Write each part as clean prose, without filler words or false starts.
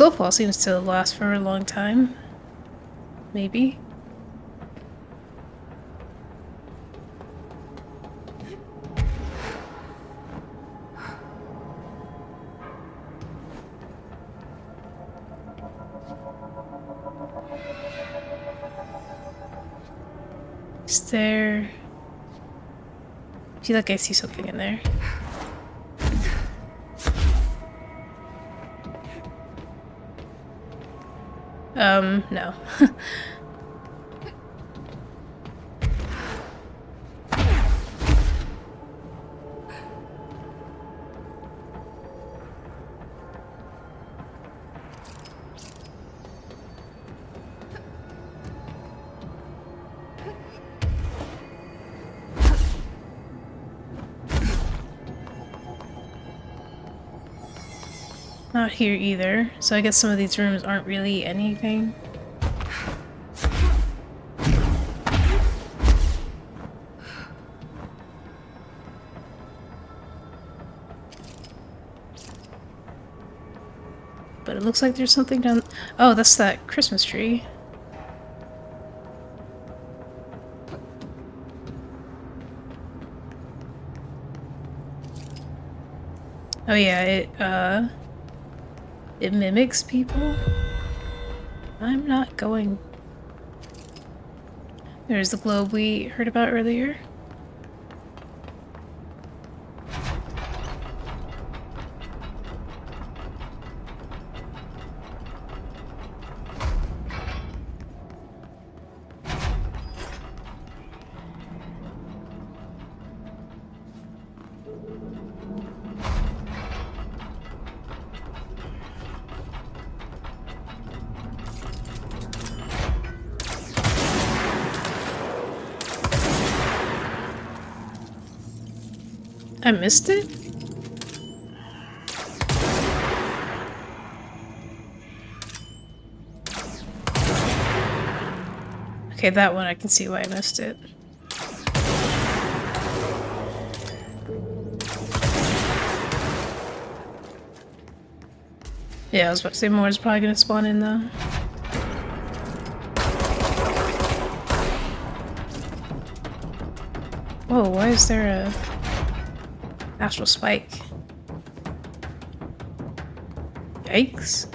snowfall seems to last for a long time. Maybe. Is there... I feel like I see something in there. No. Not here either, so I guess some of these rooms aren't really anything. But it looks like there's something down... Oh, that's that Christmas tree. Oh yeah, it mimics people? I'm not going... There's the globe we heard about earlier. I missed it? Okay, that one I can see why I missed it. Yeah, I was about to say more is probably gonna spawn in though. Whoa, why is there a astral spike? Yikes.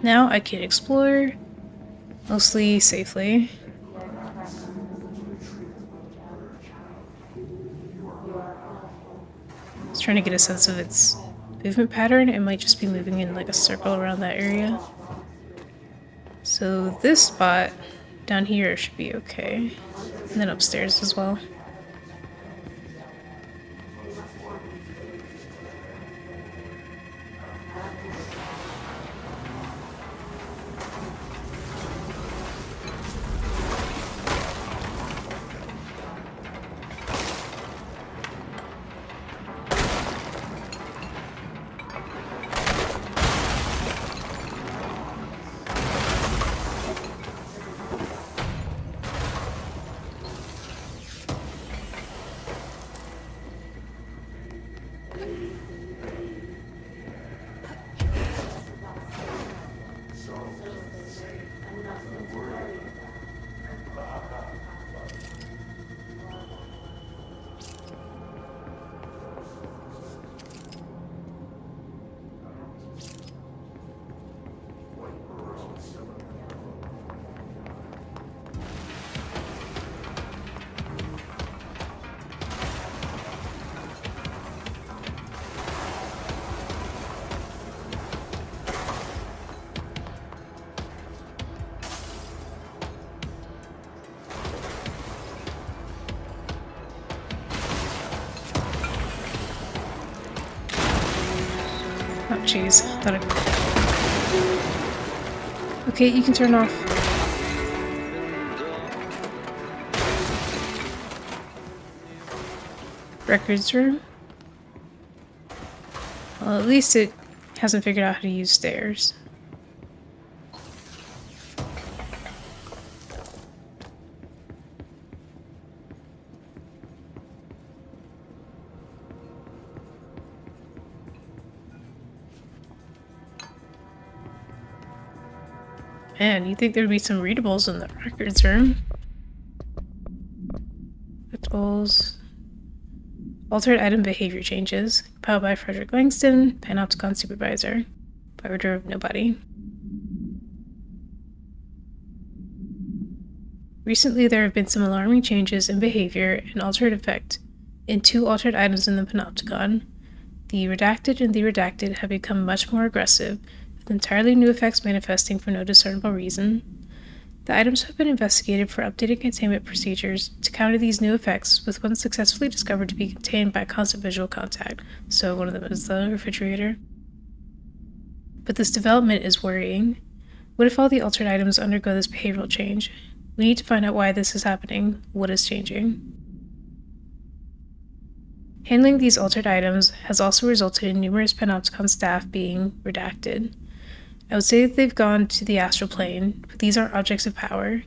Now I can explore, mostly safely. I was trying to get a sense of its movement pattern. It might just be moving in like a circle around that area. So this spot down here should be okay. And then upstairs as well. Oh, jeez. Thought I... Okay, you can turn off. Records room? Well, at least it hasn't figured out how to use stairs. Man, you'd think there'd be some readables in the records room. Collectibles. Altered item behavior changes. Compiled by Frederick Langston, Panopticon Supervisor. By order of nobody. Recently, there have been some alarming changes in behavior and altered effect in 2 altered items in the Panopticon. The Redacted and the Redacted have become much more aggressive, with entirely new effects manifesting for no discernible reason. The items have been investigated for updated containment procedures to counter these new effects, with one successfully discovered to be contained by constant visual contact, so one of them is the refrigerator. But this development is worrying. What if all the altered items undergo this behavioral change? We need to find out why this is happening, what is changing. Handling these altered items has also resulted in numerous Panopticon staff being redacted. I would say that they've gone to the astral plane, but these aren't objects of power.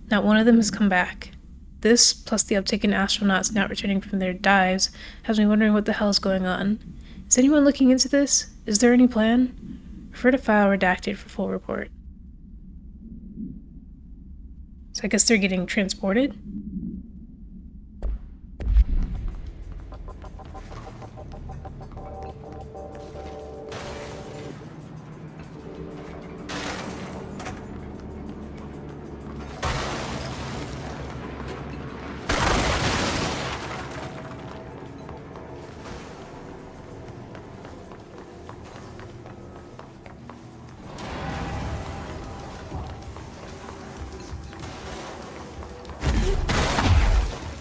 Not one of them has come back. This, plus the uptick in astronauts not returning from their dives, has me wondering what the hell is going on. Is anyone looking into this? Is there any plan? Refer to file redacted for full report. So I guess they're getting transported?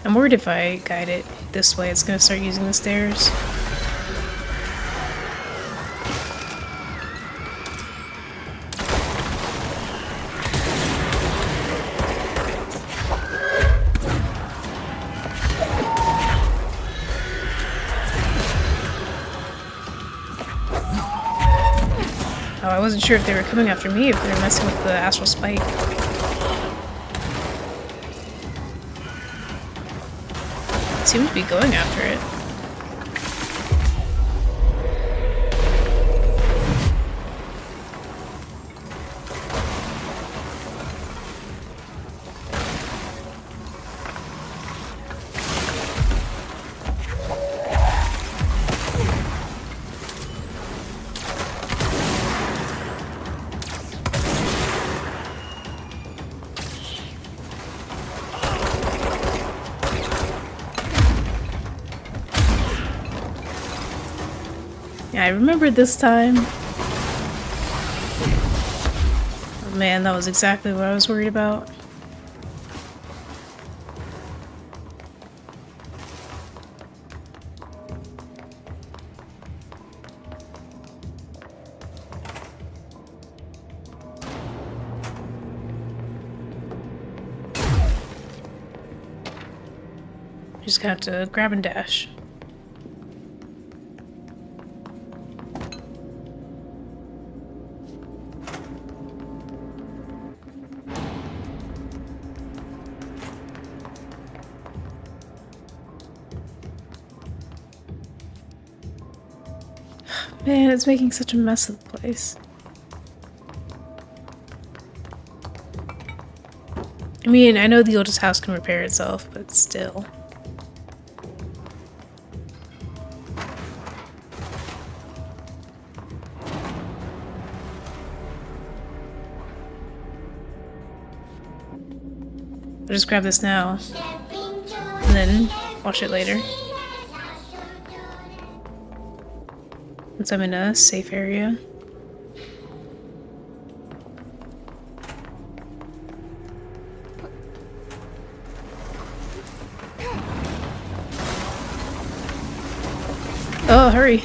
I'm worried if I guide it this way, it's gonna start using the stairs. Oh, I wasn't sure if they were coming after me, if they were messing with the astral spike. Seem to be going after it. Yeah, I remember this time. Oh man, that was exactly what I was worried about. Just gonna have to grab and dash. Man, it's making such a mess of the place. I mean, I know the oldest house can repair itself, but still. I'll just grab this now, and then watch it later. Once I'm in a safe area. Oh, hurry.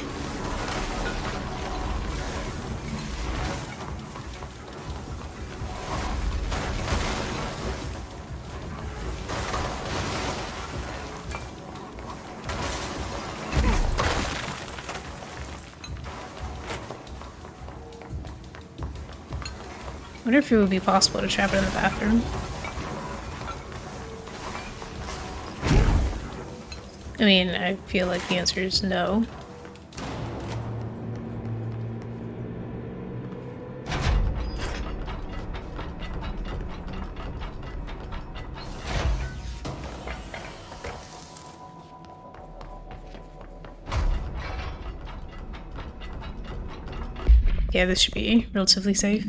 wonder if it would be possible to trap it in the bathroom. I mean, I feel like the answer is no. Yeah, this should be relatively safe.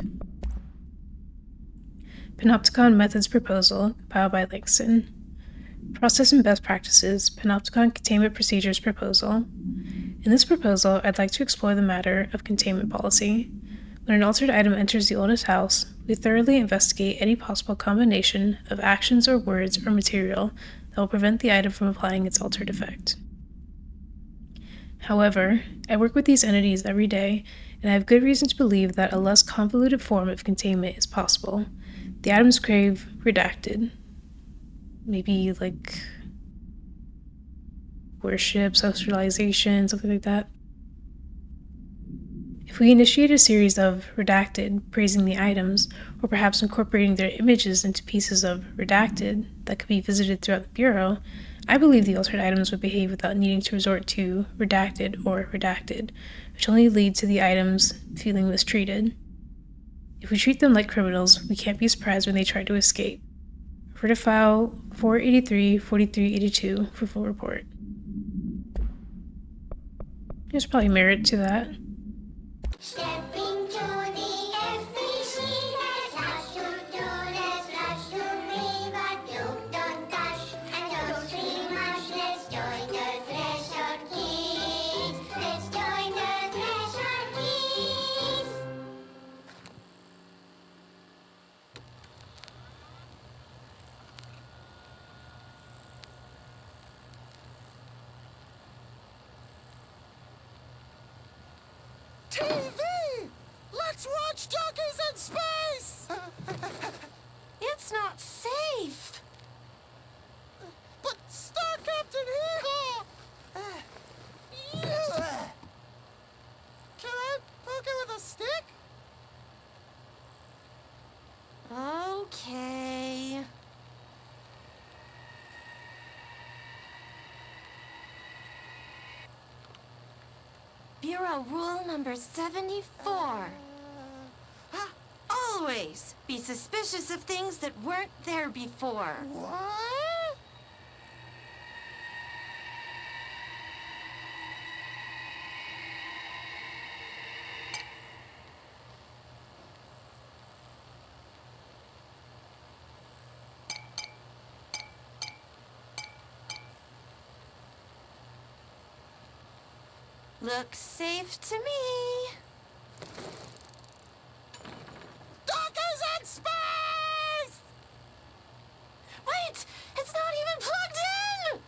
Panopticon Methods Proposal, compiled by Langston. Process and Best Practices, Panopticon Containment Procedures Proposal. In this proposal, I'd like to explore the matter of containment policy. When an altered item enters the oldest house, we thoroughly investigate any possible combination of actions or words or material that will prevent the item from applying its altered effect. However, I work with these entities every day, and I have good reason to believe that a less convoluted form of containment is possible. The items crave redacted. Maybe like worship, socialization, something like that. If we initiate a series of redacted praising the items, or perhaps incorporating their images into pieces of redacted that could be visited throughout the Bureau, I believe the altered items would behave without needing to resort to redacted or redacted, which only lead to the items feeling mistreated. If we treat them like criminals, we can't be surprised when they try to escape. Refer to file 483-4382 for full report. There's probably merit to that. Stepping to the FBC, there's lots to do, there's lots to read, but don't dash and don't scream much. Let's join the Threshold Kids. Let's join the Threshold Kids. TV! Let's watch Donkeys in Space! It's not safe. But Star Captain Eagle! Can I poke it with a stick? Okay. Bureau rule number 74. Always be suspicious of things that weren't there before. What? Looks safe to me. Donkeys in Space! Wait! It's not even plugged in!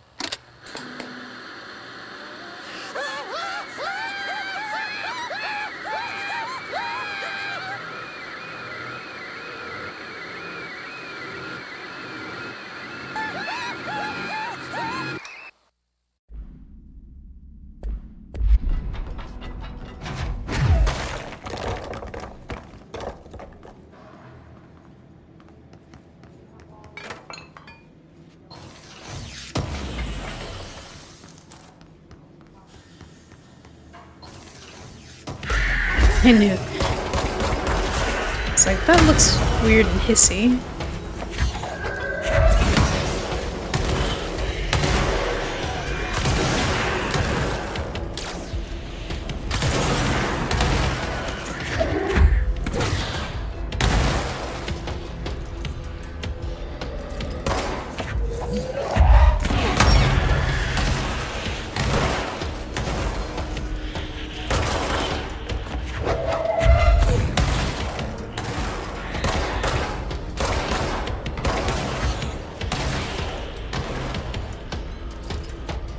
I knew. It's like, that looks weird and hissy.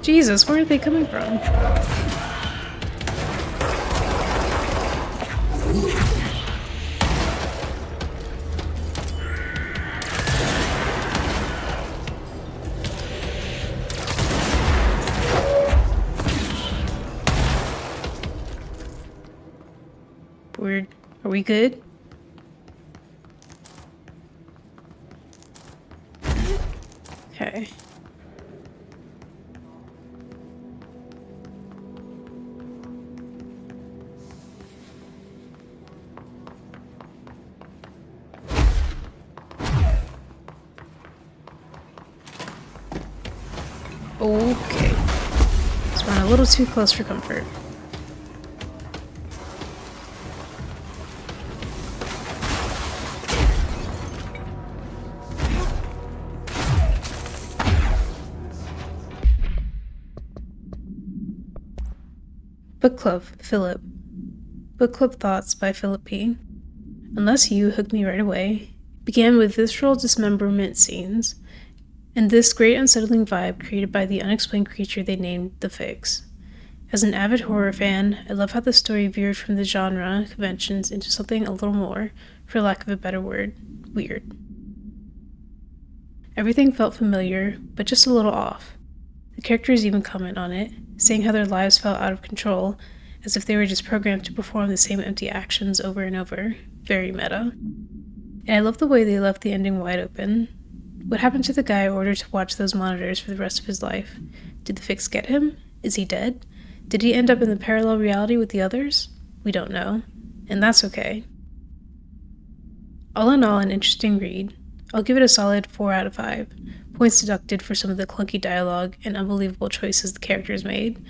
Jesus, where are they coming from? Weird. Are we good? Okay. Okay. It's run a little too close for comfort. Book Club, Philip. Book Club Thoughts by Philip P. Unless You hooked me right away. Began with visceral dismemberment scenes, and this great unsettling vibe created by the unexplained creature they named the Fix. As an avid horror fan, I love how the story veered from the genre conventions into something a little more, for lack of a better word, weird. Everything felt familiar, but just a little off. The characters even comment on it, saying how their lives felt out of control, as if they were just programmed to perform the same empty actions over and over. Very meta. And I love the way they left the ending wide open. What happened to the guy ordered to watch those monitors for the rest of his life? Did the Fix get him? Is he dead? Did he end up in the parallel reality with the others? We don't know. And that's okay. All in all, an interesting read. I'll give it a solid 4 out of 5. Points deducted for some of the clunky dialogue and unbelievable choices the characters made.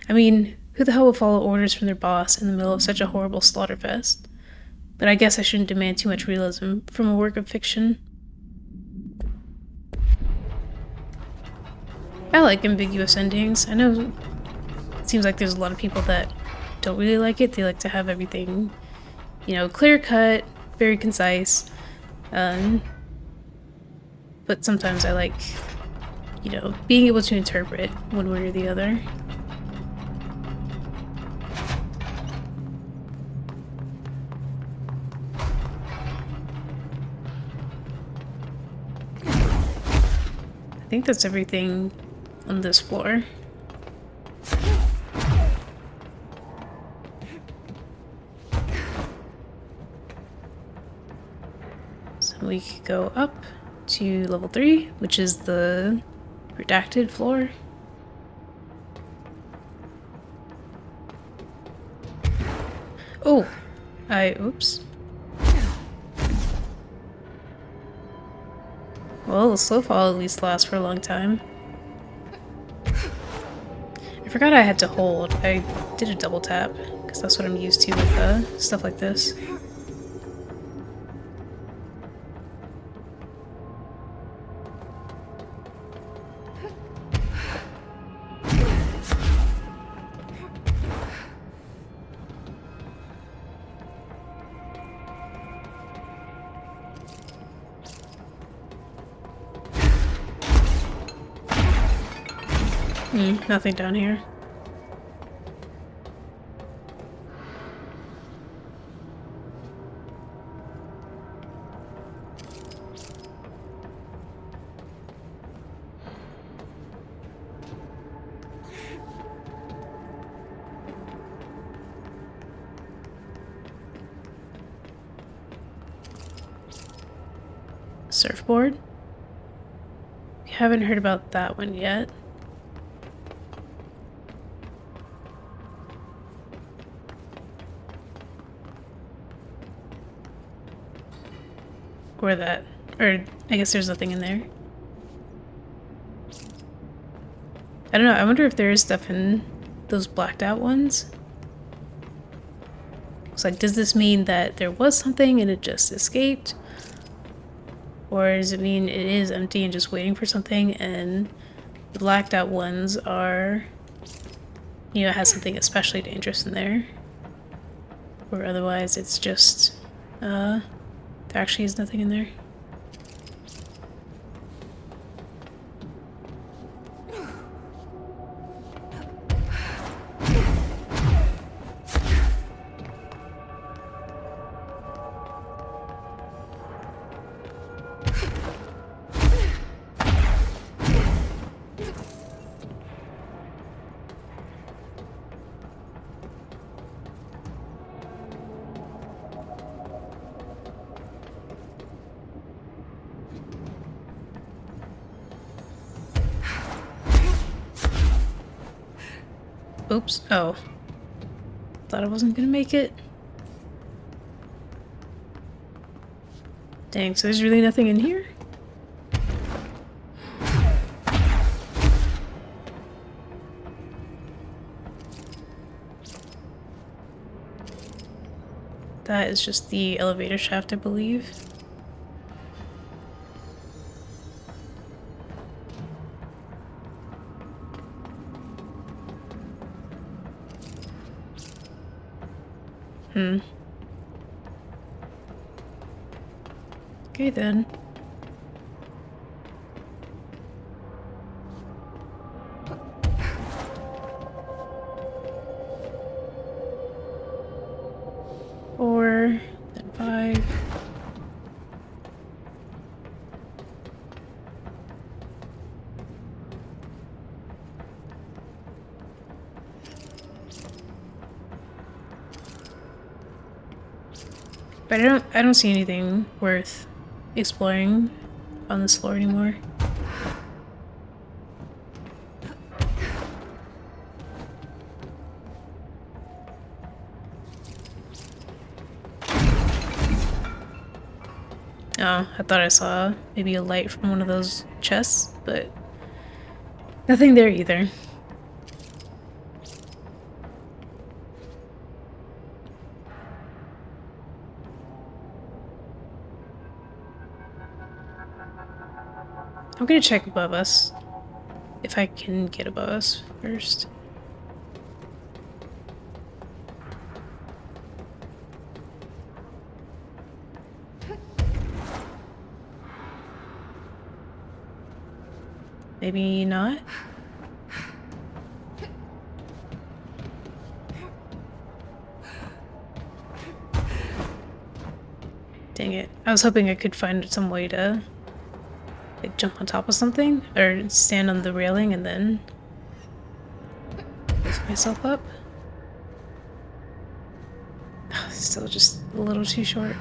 I mean, who the hell will follow orders from their boss in the middle of such a horrible slaughterfest? But I guess I shouldn't demand too much realism from a work of fiction. I like ambiguous endings. I know it seems like there's a lot of people that don't really like it. They like to have everything, clear cut, very concise. But sometimes I like, being able to interpret one way or the other. I think that's everything on this floor. So we could go up to level 3, which is the redacted floor. Oh, oops. Well, the slow fall at least lasts for a long time. I forgot I had to hold. I did a double tap, because that's what I'm used to with stuff like this. Nothing down here. Surfboard? We haven't heard about that one yet. Or that. Or I guess there's nothing in there. I don't know, I wonder if there is stuff in those blacked out ones. It's like, does this mean that there was something and it just escaped? Or does it mean it is empty and just waiting for something, and the blacked out ones are, has something especially dangerous in there? Or otherwise it's just, there actually is nothing in there. Oops. Oh. Thought I wasn't gonna make it. Dang, so there's really nothing in here? That is just the elevator shaft, I believe. Okay then. Four, then 5. But I don't see anything worth exploring on this floor anymore. Oh, I thought I saw maybe a light from one of those chests, but nothing there either. I'm gonna check above us. If I can get above us first. Maybe not. Dang it. I was hoping I could find some way to like jump on top of something or stand on the railing and then lift myself up. Still just a little too short.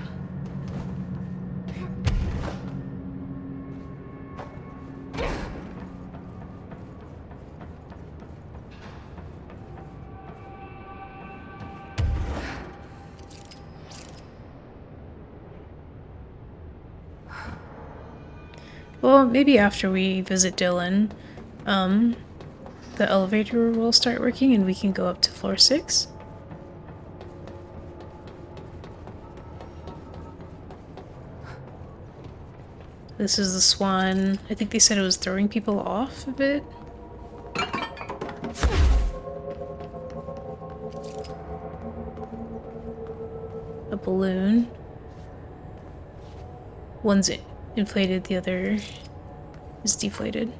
Well, maybe after we visit Dylan, the elevator will start working and we can go up to floor 6. This is the swan. I think they said it was throwing people off of it. A balloon. One's inflated, the other is deflated.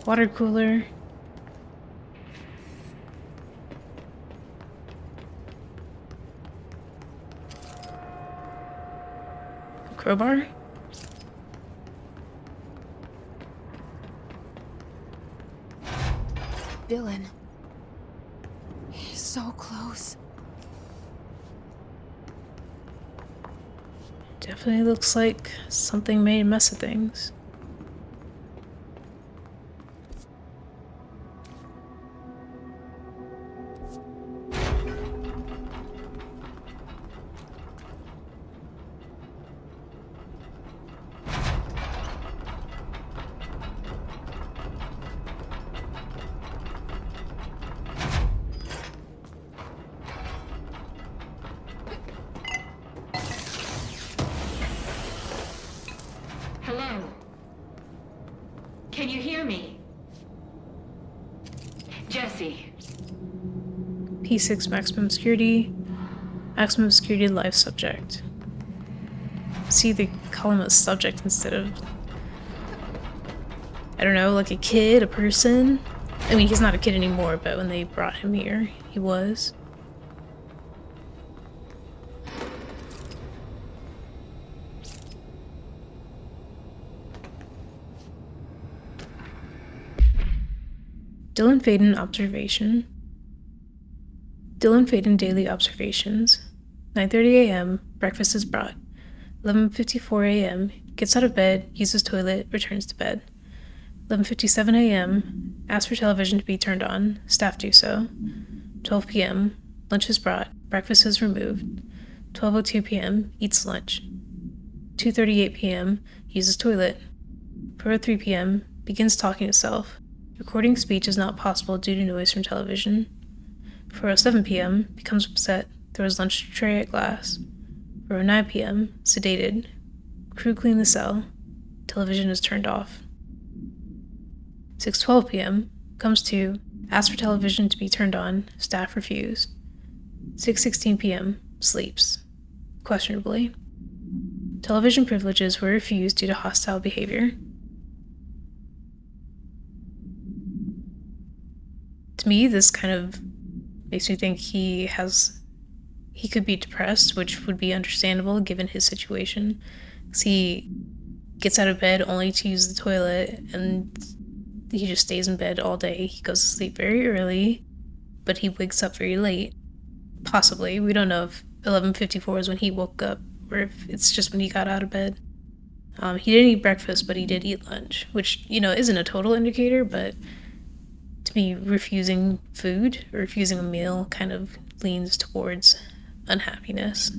Water cooler. Crowbar. Dylan. He's so close. Definitely looks like something made a mess of things. Hello? Can you hear me? Jesse. P6 maximum security. Maximum security live subject. See, they call him a subject instead of, I don't know, like a kid, a person. I mean, he's not a kid anymore, but when they brought him here, he was. Dylan Faden observation. Dylan Faden daily observations. 9:30 a.m. breakfast is brought. 11:54 a.m., gets out of bed, uses toilet, returns to bed. 11:57 a.m., asks for television to be turned on, staff do so. 12 p.m., lunch is brought, breakfast is removed. 12:02 p.m., eats lunch. 2:38 p.m., uses toilet. 4:03 p.m., begins talking to self. Recording speech is not possible due to noise from television. 4:07 p.m., becomes upset, throws lunch tray at glass. 4:09 p.m., sedated. Crew clean the cell. Television is turned off. 6:12 p.m., comes to, asks for television to be turned on, staff refuse. 6:16 p.m., sleeps. Questionably. Television privileges were refused due to hostile behavior. To me, this kind of makes me think he could be depressed, which would be understandable given his situation. 'Cause he gets out of bed only to use the toilet, and he just stays in bed all day. He goes to sleep very early, but he wakes up very late. Possibly. We don't know if 11:54 is when he woke up, or if it's just when he got out of bed. He didn't eat breakfast, but he did eat lunch, which, isn't a total indicator, but to me, refusing food or refusing a meal kind of leans towards unhappiness.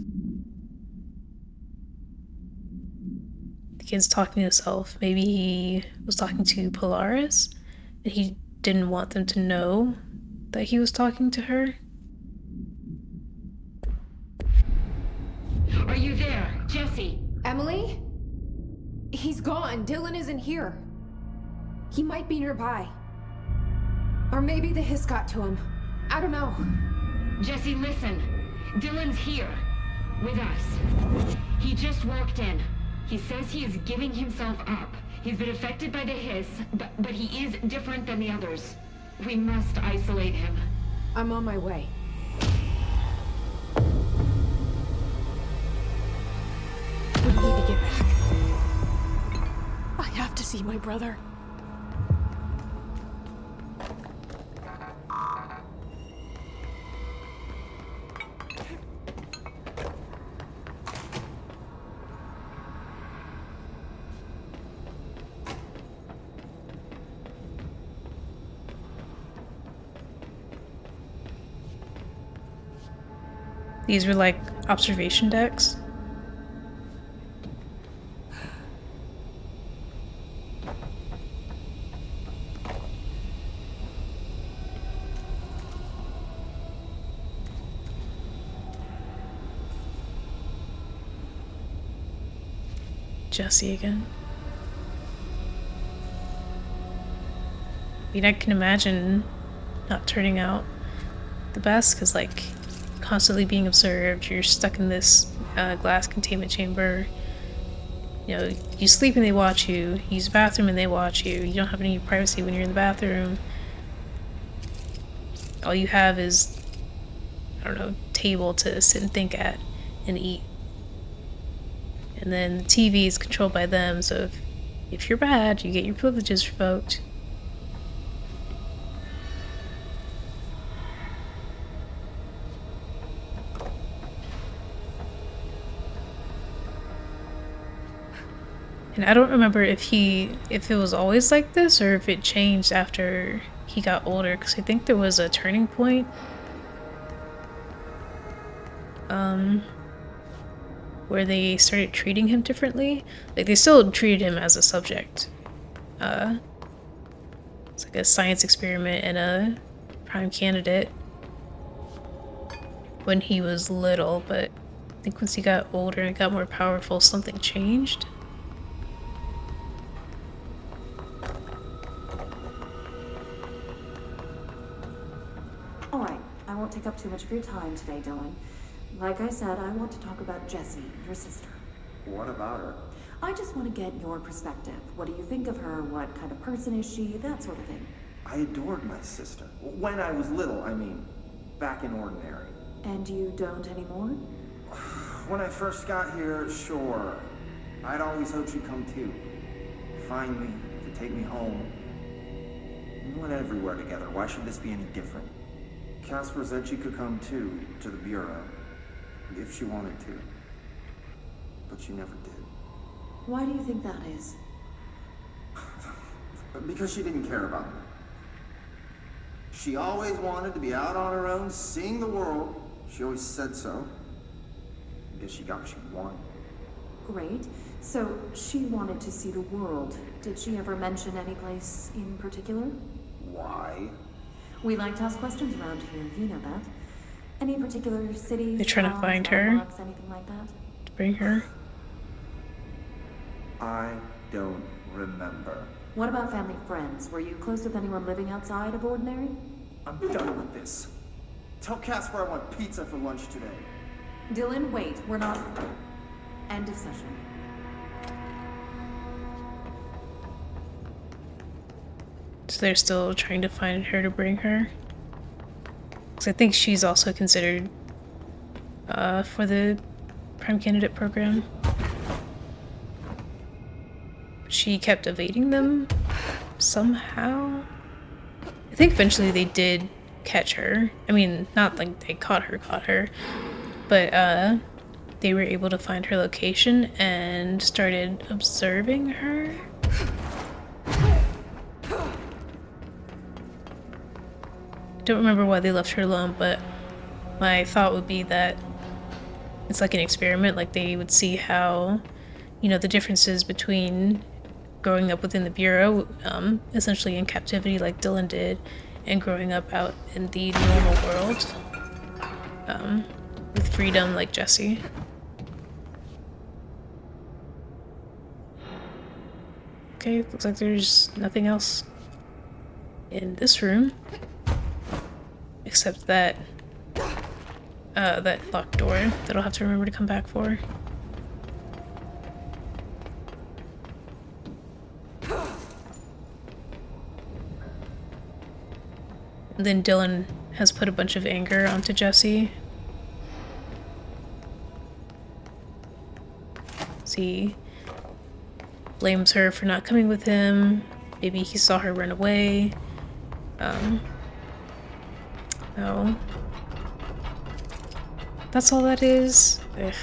The kid's talking to himself. Maybe he was talking to Polaris, and he didn't want them to know that he was talking to her. Are you there, Jesse? Emily? He's gone. Dylan isn't here. He might be nearby. Or maybe the hiss got to him. I don't know. Jesse, listen. Dylan's here. With us. He just walked in. He says he is giving himself up. He's been affected by the hiss, but he is different than the others. We must isolate him. I'm on my way. We need to get back. I have to see my brother. These were like observation decks. Jesse again. I mean, I can imagine not turning out the best, because like constantly being observed, you're stuck in this glass containment chamber. You sleep and they watch you, use the bathroom and they watch you. You don't have any privacy when you're in the bathroom. All you have is, I don't know, table to sit and think at and eat. And then the TV is controlled by them, so if you're bad, you get your privileges revoked. And I don't remember if it was always like this or if it changed after he got older, because I think there was a turning point. Where they started treating him differently. Like, they still treated him as a subject. It's like a science experiment and a prime candidate when he was little, but I think once he got older and got more powerful, something changed. All right, I won't take up too much of your time today, Dylan. Like I said, I want to talk about Jessie, your sister. What about her? I just want to get your perspective. What do you think of her? What kind of person is she? That sort of thing. I adored my sister. When I was little, I mean. Back in Ordinary. And you don't anymore? When I first got here, sure. I'd always hoped she'd come too. Find me, to take me home. We went everywhere together. Why should this be any different? Casper said she could come too, to the Bureau. If she wanted to. but she never did. Why do you think that is? Because she didn't care about me. She always wanted to be out on her own, seeing the world. She always said so. I guess she got what she wanted. Great. So she wanted to see the world. Did she ever mention any place in particular? Why? We like to ask questions around here. You know that. Any particular cities? They're trying to towns, find her. landmarks, anything like that? To bring her. I don't remember. What about family friends? Were you close with anyone living outside of Ordinary? I'm done with this. Tell Casper I want pizza for lunch today. Dylan, wait. We're not... End of session. So they're still trying to find her to bring her. Because I think she's also considered for the Prime Candidate program. She kept evading them somehow. I think eventually they did catch her. I mean, not like they caught her, but they were able to find her location and started observing her. Don't remember why they left her alone, but my thought would be that it's like an experiment. Like they would see how, you know, the differences between growing up within the Bureau, essentially in captivity like Dylan did, and growing up out in the normal world, with freedom like Jesse. Okay, looks like there's nothing else in this room except that that locked door that I'll have to remember to come back for. And then Dylan has put a bunch of anger onto Jesse. He blames her for not coming with him. Maybe he saw her run away. No. That's all that is. Ugh.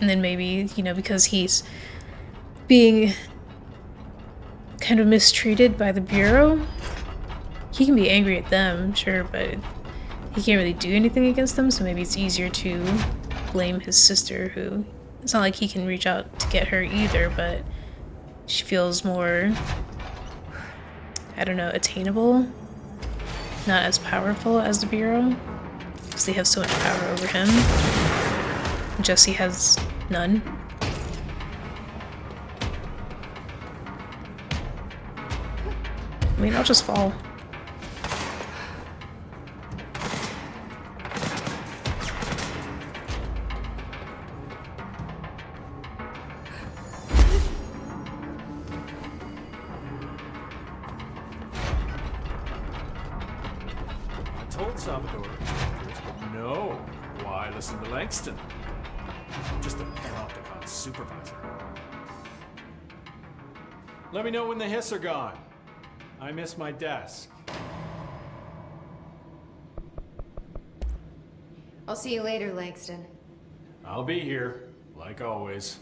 And then maybe, you know, because he's being kind of mistreated by the Bureau, he can be angry at them, sure, but he can't really do anything against them, so maybe it's easier to blame his sister, who... It's not like he can reach out to get her either, but she feels more, I don't know, attainable. Not as powerful as the Bureau, because they have so much power over him. Jesse has none. I mean, I'll just fall. I told Salvador but no. Why listen to Langston? I'm just a Panopticon supervisor. Let me know when the hiss are gone. I miss my desk. I'll see you later, Langston. I'll be here, like always.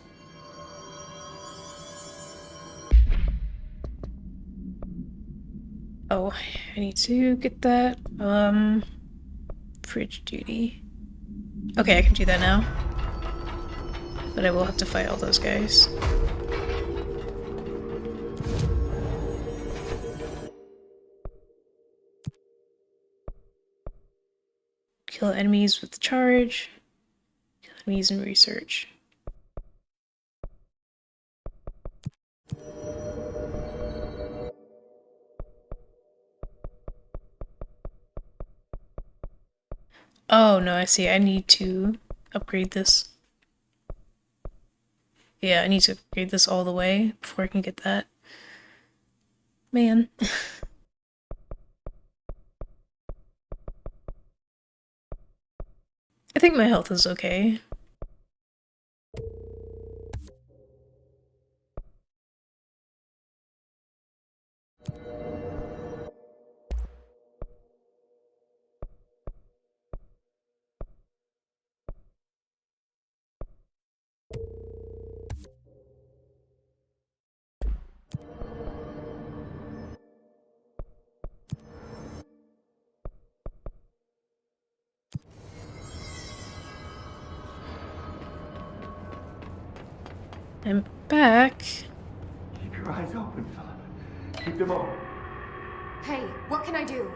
Oh, I need to get that, fridge duty. Okay, I can do that now. But I will have to fight all those guys. Kill enemies with charge. Kill enemies in research. Oh no, I see. I need to upgrade this. Yeah, I need to upgrade this all the way before I can get that. Man. I think my health is okay. I'm back. Keep your eyes open, Philip. Keep them open. Hey, what can I do?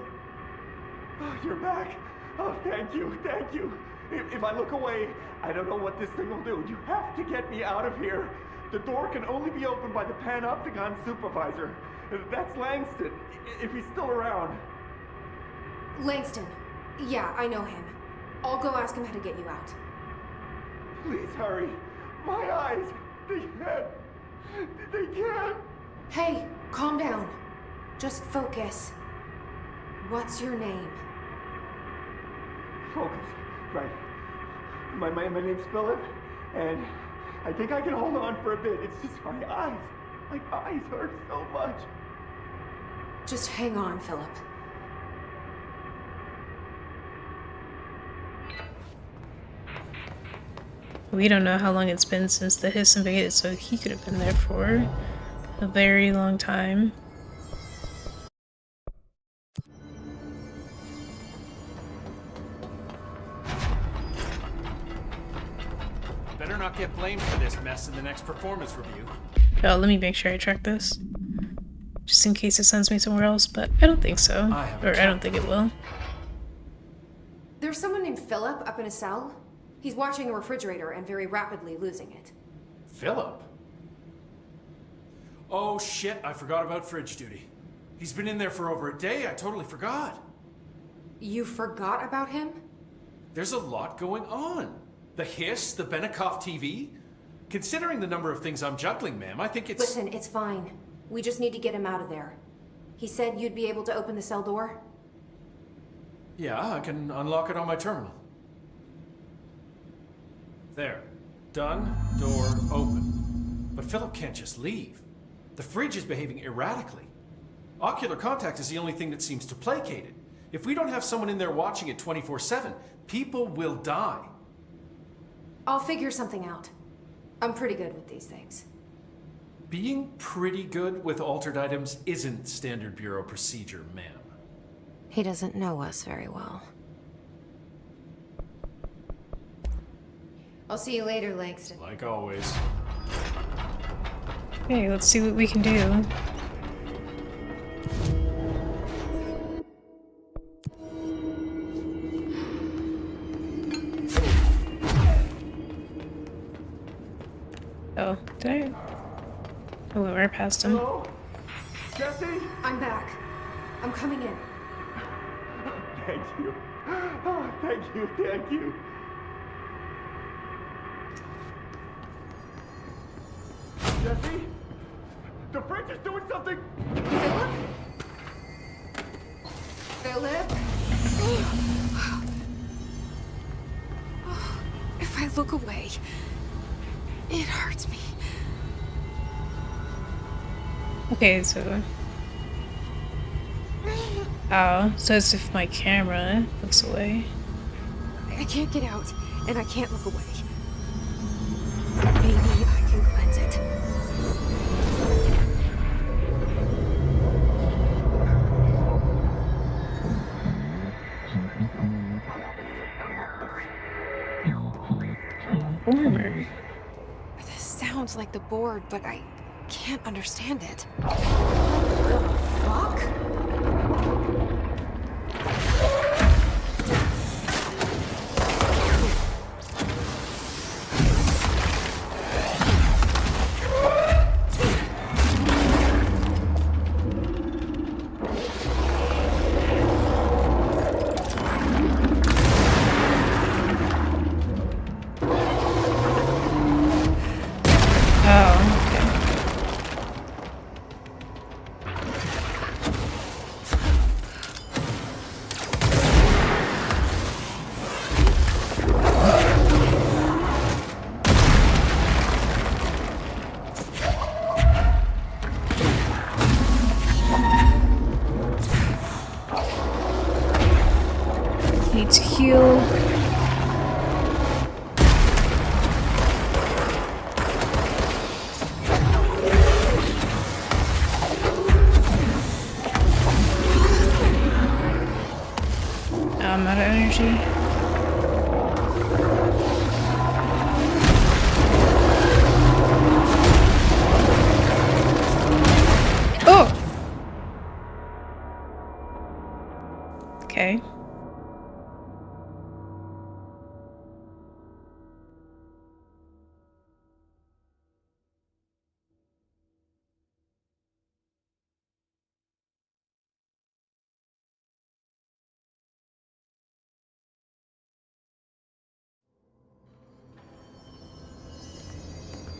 Oh, you're back. Oh, thank you, thank you. If I look away, I don't know what this thing will do. You have to get me out of here. The door can only be opened by the Panopticon supervisor. That's Langston, if he's still around. Langston. Yeah, I know him. I'll go ask him how to get you out. Please hurry. My eyes, they can't. Hey, calm down. Just focus. What's your name? Focus. Right. My name's Philip, and I think I can hold on for a bit. It's just my eyes. My eyes hurt so much. Just hang on, Philip. We don't know how long it's been since the Hiss invaded, so he could have been there for a very long time. Better not get blamed for this mess in the next performance review. Oh, let me make sure I track this. Just in case it sends me somewhere else, but I don't think so. Or I don't think it will. There's someone named Philip up in a cell. He's watching a refrigerator and very rapidly losing it. Philip? Oh shit, I forgot about fridge duty. He's been in there for over a day, I totally forgot. You forgot about him? There's a lot going on. The Hiss, the Benikoff TV. Considering the number of things I'm juggling, ma'am, I think it's... Listen, it's fine. We just need to get him out of there. He said you'd be able to open the cell door? Yeah, I can unlock it on my terminal. There. Done. Door open. But Philip can't just leave. The fridge is behaving erratically. Ocular contact is the only thing that seems to placate it. If we don't have someone in there watching it 24/7, people will die. I'll figure something out. I'm pretty good with these things. Being pretty good with altered items isn't standard bureau procedure, ma'am. He doesn't know us very well. I'll see you later, Langston. Like always. Okay, let's see what we can do. Oh, did I? I went right past him. Hello? Jesse? I'm back. I'm coming in. Thank you. Oh, thank you, thank you. Jesse? The fridge is doing something! Philip? Philip? If I look away, it hurts me. Okay, so... Oh, so as if my camera looks away. I can't get out, and I can't look away. Maybe I can cleanse it. Warmer. This sounds like the board, but I can't understand it. Fuck?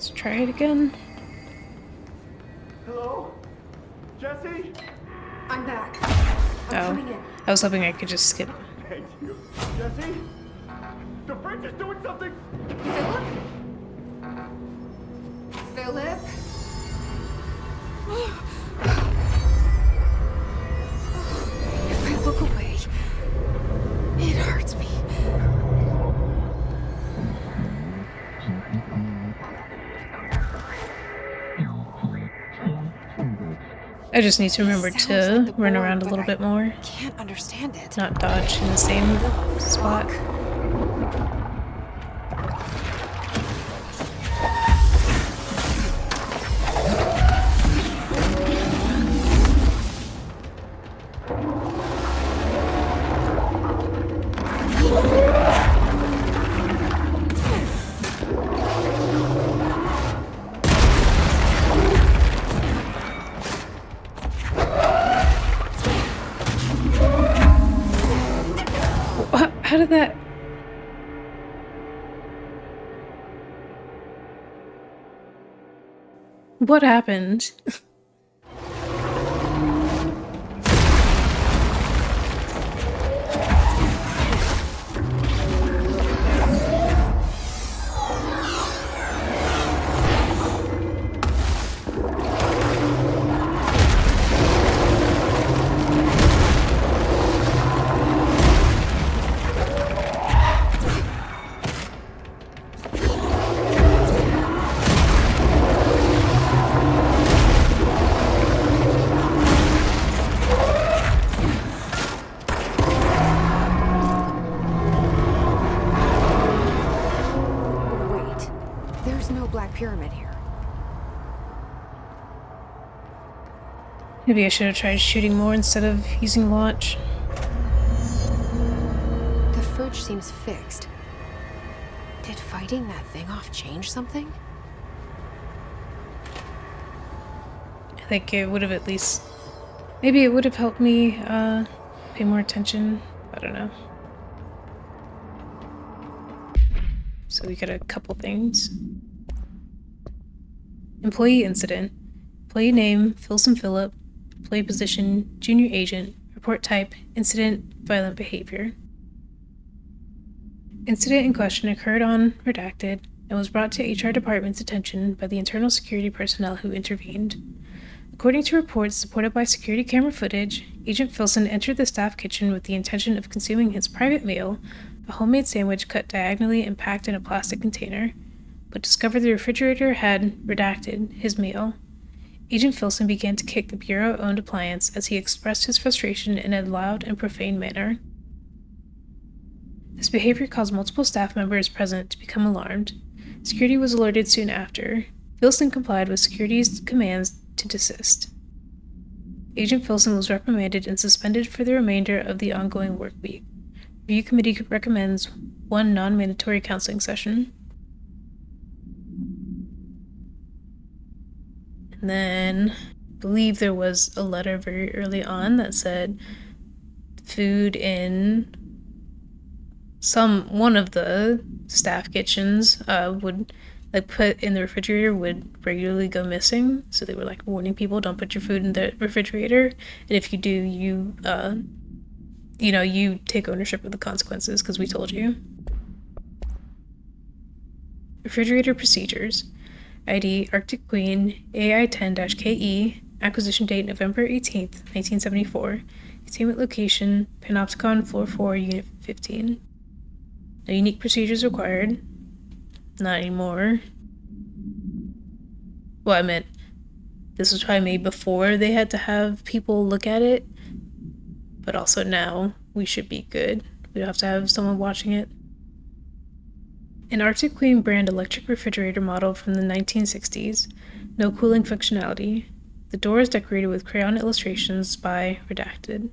Let's try it again. Hello? Jesse? I'm back. I'm Oh, coming in. I was hoping I could just skip. Thank you. Jesse? The fridge is doing something! Philip? Philip? If I look away, it hurts me. I just need to remember Sounds to like the run board, around a but little I bit more, Can't understand it. not dodge in the same spot. How did that... What happened? Wait, there's no Black Pyramid here. Maybe I should have tried shooting more instead of using launch. The fridge seems fixed. Did fighting that thing off change something? I think it would have at least... Maybe it would have helped me pay more attention. I don't know. So we got a couple things. Employee incident. Employee name, Filson Phillip. Employee position, junior agent. Report type, incident, violent behavior. Incident in question occurred on Redacted and was brought to HR department's attention by the internal security personnel who intervened. According to reports supported by security camera footage, Agent Filson entered the staff kitchen with the intention of consuming his private meal, a homemade sandwich cut diagonally and packed in a plastic container, but discovered the refrigerator had redacted his meal. Agent Filson began to kick the Bureau-owned appliance as he expressed his frustration in a loud and profane manner. This behavior caused multiple staff members present to become alarmed. Security was alerted soon after. Filson complied with security's commands to desist. Agent Filson was reprimanded and suspended for the remainder of the ongoing work week. Review committee recommends one non-mandatory counseling session. And then I believe there was a letter very early on that said food in one of the staff kitchens would put in the refrigerator would regularly go missing. So they were warning people, don't put your food in the refrigerator, and if you do, you you take ownership of the consequences because we told you. Refrigerator procedures. ID Arctic Queen AI-10-KE, acquisition date November 18th, 1974, containment location Panopticon Floor 4, Unit 15. No unique procedures required. Not anymore. Well, I meant this was probably made before they had to have people look at it, but also now we should be good. We don't have to have someone watching it. An Arctic Queen brand electric refrigerator model from the 1960s. No cooling functionality. The door is decorated with crayon illustrations by Redacted.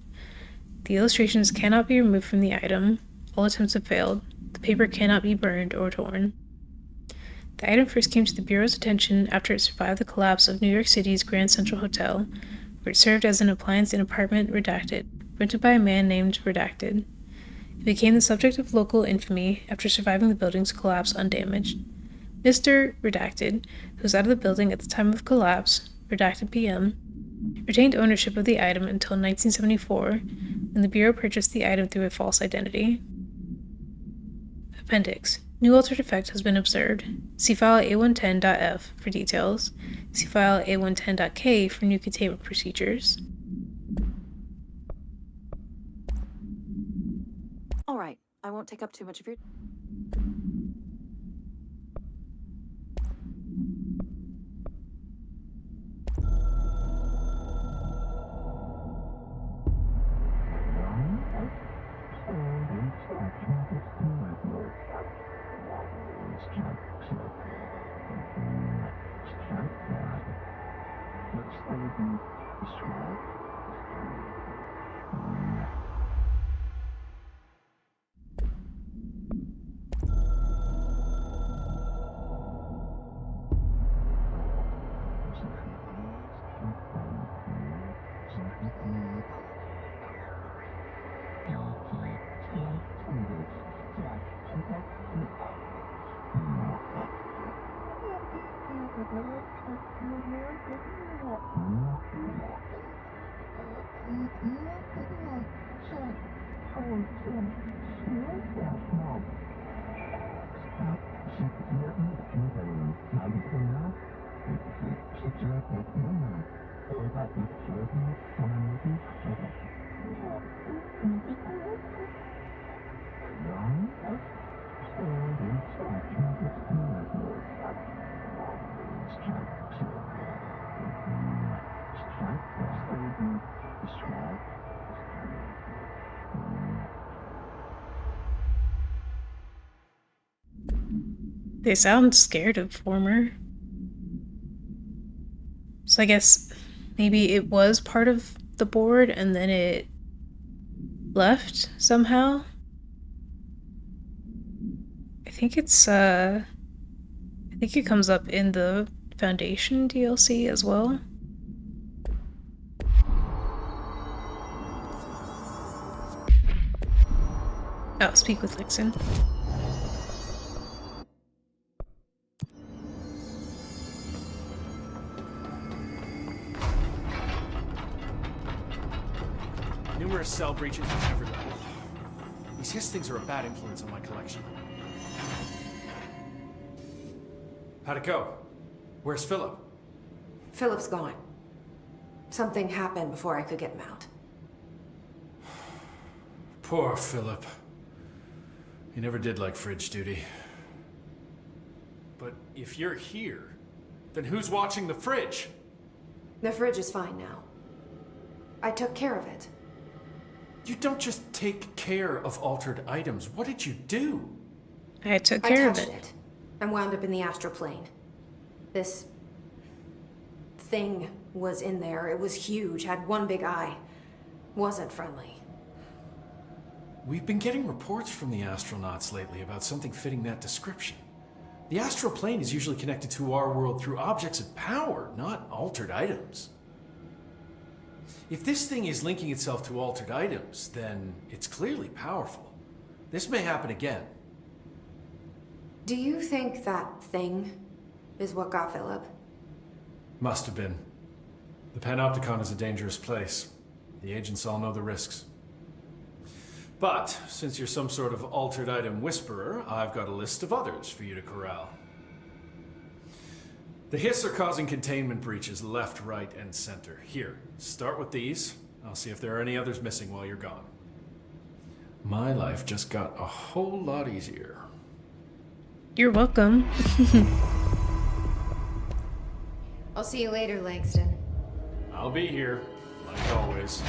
The illustrations cannot be removed from the item. All attempts have failed. The paper cannot be burned or torn. The item first came to the Bureau's attention after it survived the collapse of New York City's Grand Central Hotel, where it served as an appliance in apartment Redacted, rented by a man named Redacted. It became the subject of local infamy after surviving the building's collapse undamaged. Mr. Redacted, who was out of the building at the time of collapse, Redacted PM, retained ownership of the item until 1974, when the Bureau purchased the item through a false identity. Appendix. New altered effect has been observed. See file A110.F for details. See file A110.K for new containment procedures. All right, I won't take up too much of your... They sound scared of Former. So I guess maybe it was part of the board and then it left somehow. I think it comes up in the Foundation DLC as well. Oh, speak with Lixon. Numerous cell breaches at every level. These Hiss things are a bad influence on my collection. How'd it go? Where's Philip? Philip's gone. Something happened before I could get him out. Poor Philip. He never did like fridge duty. But if you're here, then who's watching the fridge? The fridge is fine now. I took care of it. You don't just take care of altered items. What did you do? I took care of touched it. it and wound up in the astral plane. This thing was in there. It was huge, had one big eye. Wasn't friendly. We've been getting reports from the astronauts lately about something fitting that description. The astral plane is usually connected to our world through objects of power, not altered items. If this thing is linking itself to altered items, then it's clearly powerful. This may happen again. Do you think that thing is what got Philip? Must have been. The Panopticon is a dangerous place. The agents all know the risks. But, since you're some sort of altered item whisperer, I've got a list of others for you to corral. The Hiss are causing containment breaches left, right, and center. Here, start with these. I'll see if there are any others missing while you're gone. My life just got a whole lot easier. You're welcome. I'll see you later, Langston. I'll be here, like always.